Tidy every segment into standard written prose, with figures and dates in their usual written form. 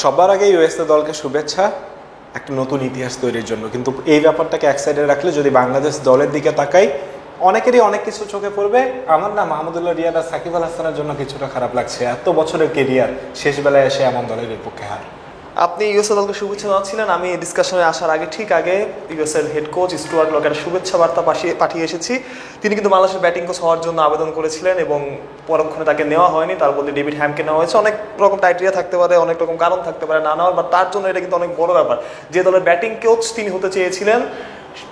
সবার আগে ইউএসএ দলকে শুভেচ্ছা একটা নতুন ইতিহাস তৈরির জন্য। কিন্তু এই ব্যাপারটাকে এক সাইডে রাখলে যদি বাংলাদেশ দলের দিকে তাকাই, অনেকেরই অনেক কিছু চোখে পড়বে। আমার না মাহমুদুল্লাহ রিয়াদ আর সাকিব আল হাসানের জন্য কিছুটা খারাপ লাগছে, এত বছরের কেরিয়ার শেষ বেলায় এসে এমন দলের বিপক্ষে হার। আপনি ইউএসএ দলকে শুভেচ্ছা জানাচ্ছিলেন, আমি ডিসকাশনে আসার আগে ঠিক আগে ইউএসএর হেড কোচ স্টুয়ার্ট লকের শুভেচ্ছা বার্তা পাঠিয়ে এসেছি। তিনি কিন্তু বাংলাদেশের ব্যাটিং কোচ হওয়ার জন্য আবেদন করেছিলেন এবং পরক্ষণে তাকে নেওয়া হয়নি, তার বদলে ডেভিড হ্যামকে নেওয়া হয়েছে। অনেক রকম ক্রাইটেরিয়া থাকতে পারে, অনেক রকম কারণ থাকতে পারে না নেওয়ার, বা তার জন্য এটা কিন্তু অনেক বড় ব্যাপার। যে দলের ব্যাটিং কোচ তিনি হতে চেয়েছিলেন,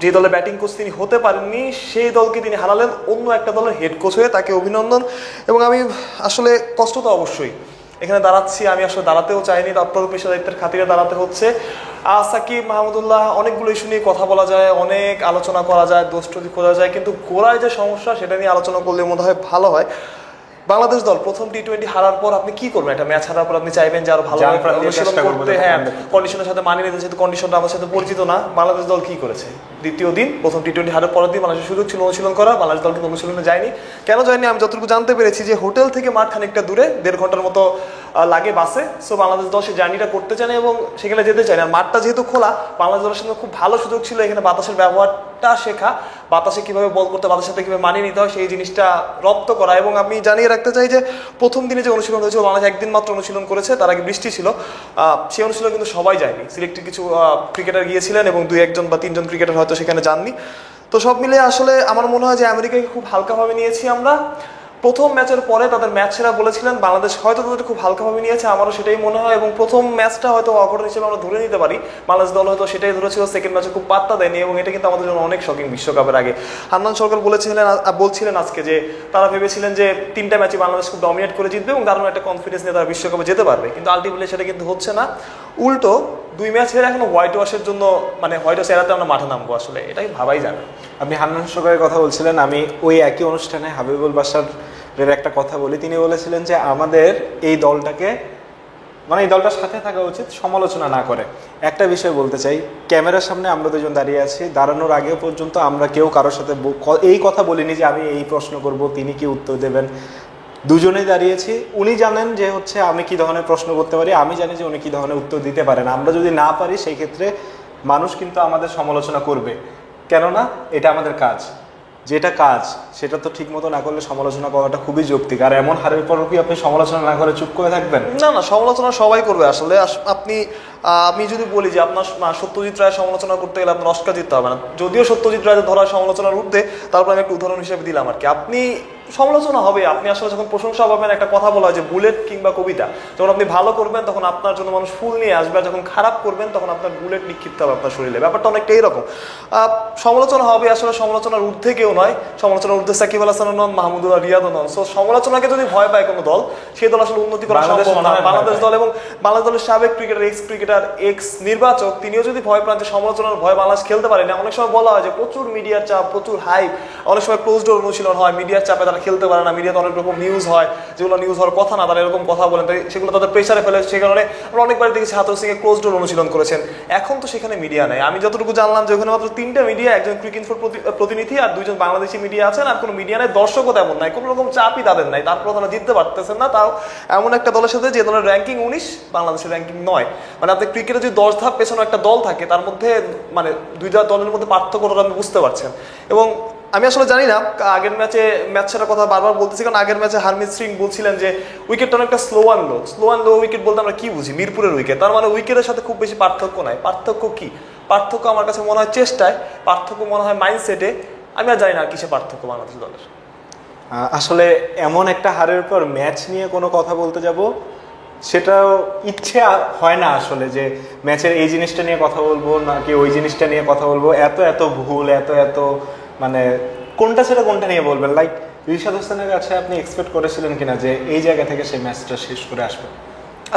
যে দলের ব্যাটিং কোচ তিনি হতে পারেননি, সেই দলকে তিনি হারালেন অন্য একটা দলের হেড কোচ হয়ে। তাকে অভিনন্দন। এবং আমি আসলে কষ্ট তো অবশ্যই এখানে দাঁড়াচ্ছি, আমি আসলে দাঁড়াতেও চাইনি, তারপর পেশাদারিত্বের খাতিরে দাঁড়াতে হচ্ছে। সাকিব মাহমুদুল্লাহ অনেকগুলো ইস্যু নিয়ে কথা বলা যায়, অনেক আলোচনা করা যায়, দোষ ত্রুটি খোঁজা যায়, কিন্তু গোড়ায় যে সমস্যা সেটা নিয়ে আলোচনা করলে মনে হয় ভালো হয়। বাংলাদেশ দল প্রথম টি-20 হারার পর আপনি কি করবেন? একটা ম্যাচ হারার পর আপনি চাইবেন যে আরো ভালো অনুশীলন করতে, হ্যাঁ, কন্ডিশনের সাথে মানিয়ে নিতে, যেহেতু কন্ডিশনটা আমার সাথে পরিচিত না। বাংলাদেশ দল কি করেছে? দ্বিতীয় দিন প্রথম টি-20 হারার পরের দিন বাংলাদেশের সুযোগ ছিল অনুশীলন করা, বাংলাদেশ দল কিন্তু অনুশীলনে যায়নি। কেন যায়নি? আমি যতটুকু জানতে পেরেছি যে হোটেল থেকে মাঠ খানিকটা দূরে, 1.5 ঘন্টার মতো লাগে বাসে। সো বাংলাদেশ দল সেই জার্নিটা করতে চায় না এবং সেখানে যেতে চায় না। মাঠটা যেহেতু খোলা, বাংলাদেশ দলের সঙ্গে খুব ভালো সুযোগ ছিল এখানে বাতাসের ব্যবহারটা শেখা, বাতাসে কিভাবে বল করতে, বাতাসের সাথে কিভাবে মানিয়ে নিতে হয় সেই জিনিসটা রপ্ত করা। এবং আমি জানিয়ে রাখতে চাই যে প্রথম দিনে যে অনুশীলন হয়েছিল, বাংলাদেশ একদিন মাত্র অনুশীলন করেছে, তার আগে বৃষ্টি ছিল। সেই অনুশীলন কিন্তু সবাই যায়নি, সিলেক্টেড কিছু ক্রিকেটার গিয়েছিলেন এবং 2-1 বা 3 জন ক্রিকেটার হয়তো সেখানে যাননি। তো সব মিলে আসলে আমার মনে হয় যে আমেরিকাকে খুব হালকাভাবে নিয়েছি আমরা। প্রথম ম্যাচের পরে তাদের ম্যাচ সেরা বলেছিলেন, বাংলাদেশ হয়তো তাদের খুব হালকাভাবে নিয়েছে, আমারও সেটাই মনে হয়। এবং প্রথম ম্যাচটা হয়তো অঘটন হিসেবে আমরা ধরে নিতে পারি, বাংলাদেশ দল হয়তো সেটাই ধরেছিল, সেকেন্ড ম্যাচে খুব পাত্তা দেয়নি এবং এটা কিন্তু আমাদের জন্য অনেক শকিং। বিশ্বকাপের আগে হান্নান সরকার বলছিলেন আজকে যে তারা ভেবেছিলেন যে 3টা ম্যাচে বাংলাদেশ খুব ডমিনেট করে জিতবে এবং দারুণ একটা কনফিডেন্স নিয়ে তারা বিশ্বকাপে যেতে পারবে, কিন্তু আলটিমেটলি সেটা কিন্তু হচ্ছে না। উল্টো 2 ম্যাচ হেরে এখন হোয়াইট ওয়াশের জন্য, মানে হোয়াইট ওয়াশ এড়াতে আমরা মাঠে নামবো, আসলে এটাই ভাবাই যাবে। আপনি হান্নান সরকারের কথা বলছিলেন, আমি ওই একই অনুষ্ঠানে হাবিবুল বাশার একটা কথা বলি। তিনি বলেছিলেন যে আমাদের এই দলটাকে, মানে এই দলটার সাথে থাকা উচিত সমালোচনা না করে। একটা বিষয় বলতে চাই, ক্যামেরার সামনে আমরা দুজন দাঁড়িয়ে আছি, দাঁড়ানোর আগে পর্যন্ত আমরা কেউ কারোর সাথে এই কথা বলিনি যে আমি এই প্রশ্ন করব, তিনি কি উত্তর দেবেন। দুজনেই দাঁড়িয়েছি, উনি জানেন যে হচ্ছে আমি কি ধরনের প্রশ্ন করতে পারি, আমি জানি যে উনি কি ধরনের উত্তর দিতে পারেন। আমরা যদি না পারি সেই ক্ষেত্রে মানুষ কিন্তু আমাদের সমালোচনা করবে, কেননা এটা আমাদের কাজ। যেটা কাজ সেটা তো ঠিক মতো না করলে সমালোচনা করাটা খুবই যৌক্তিক। আর এমন হারের পর কি আপনি সমালোচনা না করে চুপ করে থাকবেন? না না, সমালোচনা সবাই করবে আসলে। আপনি আমি যদি বলি যে আপনার সত্যজিৎ রায়ের সমালোচনা করতে গেলে আপনার অস্কার জিততে হবে না, যদিও সত্যজিৎ রায় ধরা সমালোচনার ঊর্ধ্বে, তারপর আমি একটা উদাহরণ হিসেবে দিলাম আর কি। আপনি সমালোচনা হবে, আপনি আসলে যখন প্রশংসা পাবেন, একটা কথা বলা হয় যে বুলেট কিংবা কবিতা, যখন আপনি ভালো করবেন তখন আপনার জন্য মানুষ ফুল নিয়ে আসবে, আর যখন খারাপ করবেন তখন আপনার বুলেট নিক্ষিপ্ত হবে আপনার শরীরে। ব্যাপারটা অনেকটা এইরকম। সমালোচনা হবে, আসলে সমালোচনার ঊর্ধ্বে কেউ নয়, সমালোচনার ঊর্ধ্বে সাকিব আল হাসানও নন, মাহমুদুল্লাহ রিয়াদও নন। সো সমালোচনাকে যদি ভয় পায় কোনো দল, সেই দল আসলে উন্নতি করা সম্ভব না। বাংলাদেশ দল এবং বাংলাদেশ দলের সাবেক ক্রিকেটার, এক্স ক্রিকেটার, এক্স নির্বাচক, তিনিও যদি ভয় পান যে সমালোচনার ভয় বাংলাদেশ খেলতে পারে না। অনেক সময় বলা হয় যে প্রচুর মিডিয়ার চাপ, প্রচুর হাইপ, অনেক সময় ক্লোজ ডোর অনুশীলন হয়, মিডিয়ার চাপে তারা খেলতে পারে না, মিডিয়াতে অনেক রকম নিউজ হয় যেগুলো নিউজ হওয়ার কথা না, তারা এরকম কথা বলেন, তাই সেগুলো তাদের প্রেশারে ফেলে। সে কারণে আমরা অনেকবার দেখেছি হাতুড়ি সিংহে ক্লোজ ডোর অনুশীলন করেছেন। এখন তো সেখানে মিডিয়া নেই, আমি যতটুকু জানলাম যে ওখানে মাত্র 3টা মিডিয়া, একজন ক্রিক ইনফোর প্রতিনিধি আর 2 জন বাংলাদেশি মিডিয়া আছেন, আর কোনো মিডিয়া নেই, দর্শকও তেমন নাই, কোনো রকম চাপই তাদের নাই, তারপর তারা জিততে পারতেছেন না। তাও এমন একটা দলের সাথে যে দলের র্যাঙ্কিং 19, বাংলাদেশের র্যাঙ্কিং 9। মানে আপনি ক্রিকেটে যদি 10 ধাপ পেছনে একটা দল থাকে, তার মধ্যে মানে 2টা দলের মধ্যে পার্থক্যটা আপনি বুঝতে পারছেন। এবং আমি আসলে জানি না, আগের ম্যাচ ছাড়ার কথা বারবার বলতেছি, কারণ আগের ম্যাচে হারমিত সিং বলছিলেন যে উইকেটটা অনেকটা স্লো অ্যান্ড লো উইকেট বলতে আমরা কি বুঝি? মিরপুরের উইকেট। তার মানে উইকেটের সাথে খুব বেশি পার্থক্য নাই। পার্থক্য কি? পার্থক্য আমার কাছে মনে হয় চেষ্টায়, পার্থক্য মনে হয় মাইন্ডসেটে। আমি আর জানি না কিসে পার্থক্য বাংলাদেশ দলের। আসলে এমন একটা হারের পর ম্যাচ নিয়ে কোনো কথা বলতে যাব, সেটাও ইচ্ছে হয় না আসলে, যে ম্যাচের এই জিনিসটা নিয়ে কথা বলবো নাকি ওই জিনিসটা নিয়ে কথা বলবো। এত ভুল, এত মানে কোনটা ছেড়ে কোনটা নিয়ে বলবেন। লাইক রিশাদ হোসেনের কাছে আপনি এক্সপেক্ট করেছিলেন কিনা যে এই জায়গা থেকে সেই ম্যাচটা শেষ করে আসবে?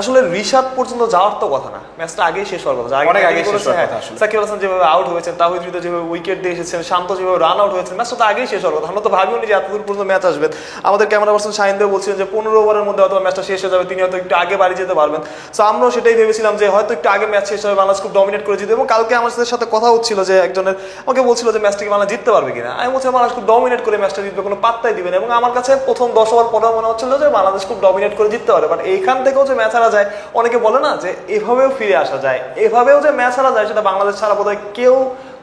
আসলে রিশাদ পর্যন্ত যাওয়ার তো কথা না, ম্যাচটা আগেই শেষ হওয়ার কথা, অনেক আগে শেষ হওয়ার কথা। সাকিব আল হাসান যেভাবে আউট হয়েছেন, তাহিদ হৃদয় যেভাবে উইকেট দিয়ে এসেছেন, শান্ত যেভাবে রান আউট হয়েছেন, ম্যাচটা তো আগেই শেষ হওয়ার কথা। আমরা তো ভাবিও নি যে এতদূর পর্যন্ত ম্যাচ আসবে। আমাদের ক্যামেরা পার্সন শাহিন দেব বলছিলেন যে 15 ওভারের মধ্যে হয়তো ম্যাচটা শেষ হয়ে যাবে, তিনি হয়তো একটু আগে বাড়ি যেতে পারবেন। সো আমরাও সেটাই ভেবেছিলাম যে হয়তো একটু আগে ম্যাচ শেষ হবে, বাংলাদেশ খুব ডমিনেট করে জিতবে। এবং কালকে আমার সাথে কথা হচ্ছিল যে একজনের আমাকে বলছিল যে ম্যাচটাকে বাংলাদেশ জিততে পারবে কিনা। আমি বলছিলাম বাংলাদেশ খুব ডমিনেট করে ম্যাচটা জিতবে, কোনো পাত্তাই দিবেন। এবং আমার কাছে প্রথম 10 ওভার পরে মনে হচ্ছিল যে বাংলাদেশ খুব ডমিনেট করে জিততে পারে, বাট এইখান থেকেও যে ম্যাচ হারা হারা যায়, অনেকে বলে না যে এভাবেও ফিরে আসা যায়, এভাবেও যে ম্যাচ হারা যায় সেটা বাংলাদেশ ছাড়া বোধহয় কেউ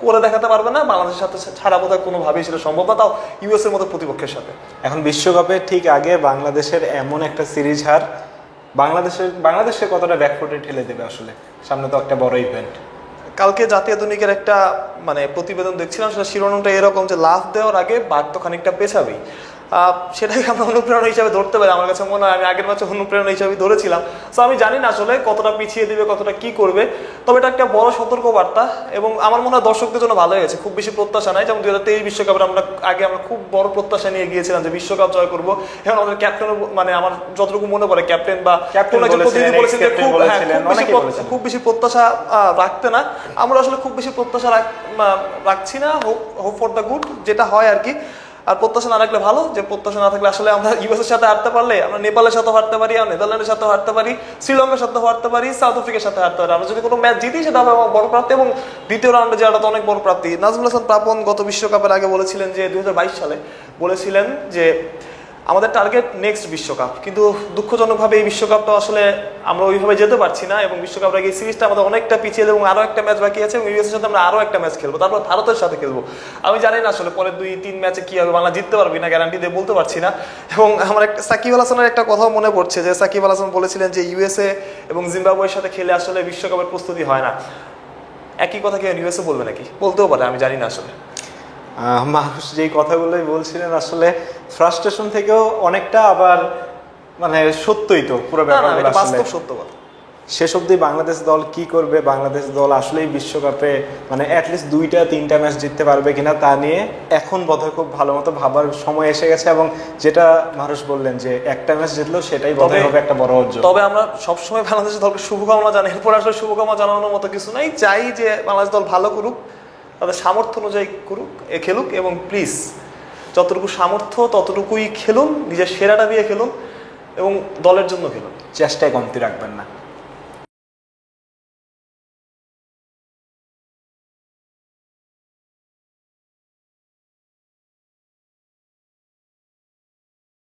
করে দেখাতে পারবে না, বাংলাদেশের সাথে ছাড়া বোধহয় কোনোভাবেই সেটা সম্ভব না, তাও ইউএস এর মতো প্রতিপক্ষের সাথে। এখন বিশ্বকাপের ঠিক আগে বাংলাদেশের এমন একটা সিরিজ হার বাংলাদেশকে কতটা ব্যাকফুটে ঠেলে দেবে আসলে, সামনে তো একটা বড় ইভেন্ট। কালকে জাতীয় দৈনিকের একটা মানে প্রতিবেদন দেখছিলাম, সেটা শিরোনামটা এরকম যে লাফ দেওয়ার আগে বাঘ তো খানিকটা পেছাবেই। সেটাকে আমরা অনুপ্রেরণা হিসাবে ধরতে পারি, আমার কাছে মনে হয় আমি আগের ম্যাচে অনুপ্রেরণা হিসাবে ধরেছিলাম। সো আমি জানি না আসলে কতটা পিছিয়ে দিবে, কতটা কি করবে, তবে এটা একটা বড় সতর্ক বার্তা এবং আমার মনে হয় দর্শকদের জন্য ভালো হয়েছে। খুব বেশি প্রত্যাশা নাই, যেমন 2023 বিশ্বকাপে আমরা খুব বড় প্রত্যাশা নিয়ে গিয়েছিলাম যে বিশ্বকাপ জয় করবো। এখন আমাদের ক্যাপ্টেন, মানে আমার যতটুকু মনে পড়ে ক্যাপ্টেন বা বলেছেন যে খুব বেশি প্রত্যাশা রাখতে না। আমরা আসলে খুব বেশি প্রত্যাশা রাখছি না, হোপ ফর দ্য গুড, যেটা হয় আর কি। আর প্রত্যাশা না রাখলে ভালো, যে প্রত্যাশা না থাকলে আসলে আমরা ইউএস এর সাথে হারতে পারলে আমরা নেপালের সাথে হারতে পারি, আমরা নেদারল্যান্ডের সাথে হারতে পারি, শ্রীলঙ্কার সাথে হারতে পারি, সাউথ আফ্রিকার সাথে হারতে পারি। আমরা যদি কোনো ম্যাচ জিতি সেটা হবে আমার বড় প্রাপ্তি, এবং দ্বিতীয় রাউন্ডে যাওয়াটা তো অনেক বড় প্রাপ্তি। নাজমুল হাসান প্রাপন গত বিশ্বকাপের আগে বলেছিলেন যে 2022 সালে বলেছিলেন যে আমাদের টার্গেট নেক্সট বিশ্বকাপ, কিন্তু দুঃখজনকভাবে এই বিশ্বকাপটা আসলে আমরা ওইভাবে যেতে পারছি না, এবং বিশ্বকাপের আগে এই সিরিজটা আমাদের অনেকটা পিছিয়ে এবং আরও একটা ম্যাচ বাকি আছে, এবং ইউএস এর সাথে আমরা আরও একটা ম্যাচ খেলবো, তারপর ভারতের সাথে খেলবো। আমি জানি না আসলে পরের 2-3 ম্যাচে কি হবে, বাংলা জিততে পারবি না গ্যারান্টি দিয়ে বলতে পারছি না। এবং আমার একটা সাকিব আল হাসানের একটা কথাও মনে পড়ছে, যে সাকিব আল হাসান বলেছিলেন যে ইউএসএ এবং জিম্বাবুয়ের সাথে খেলে আসলে বিশ্বকাপের প্রস্তুতি হয় না। একই কথা কি ইউএসএ বলবে নাকি? বলতেও পারে, আমি জানি না আসলে। মানুষ যেই কথাগুলোই বলছিলেন আসলে ফ্রাস্ট্রেশন থেকেও অনেকটা, আবার মানে সত্যই তো পুরো ব্যাপারটা বাস্তব সত্য কথা। শেষ অবধি বাংলাদেশ দল কি করবে, বাংলাদেশ দল আসলেই বিশ্বকাপে মানে অ্যাটলিস্ট 2-3টা ম্যাচ জিততে পারবে কিনা তা নিয়ে এখন বোধহয় খুব ভালো মতো ভাবার সময় এসে গেছে, এবং যেটা মানুষ বললেন যে একটা ম্যাচ জিতলেও সেটাই বোধহয় হবে একটা বড় অর্জন। তবে আমরা সবসময় বাংলাদেশ দলকে শুভকামনা জানাই, এরপর আসলে শুভকামনা জানানোর মতো কিছু নাই। চাই যে বাংলাদেশ দল ভালো করুক, তাদের সামর্থ্য অনুযায়ী করুক, খেলুক, এবং প্লিজ যতটুকু সামর্থ্য ততটুকুই খেলুন, নিজের সেরাটা দিয়ে খেলুন এবং দলের জন্য খেলুন, চেষ্টায় কমতি রাখবেন না।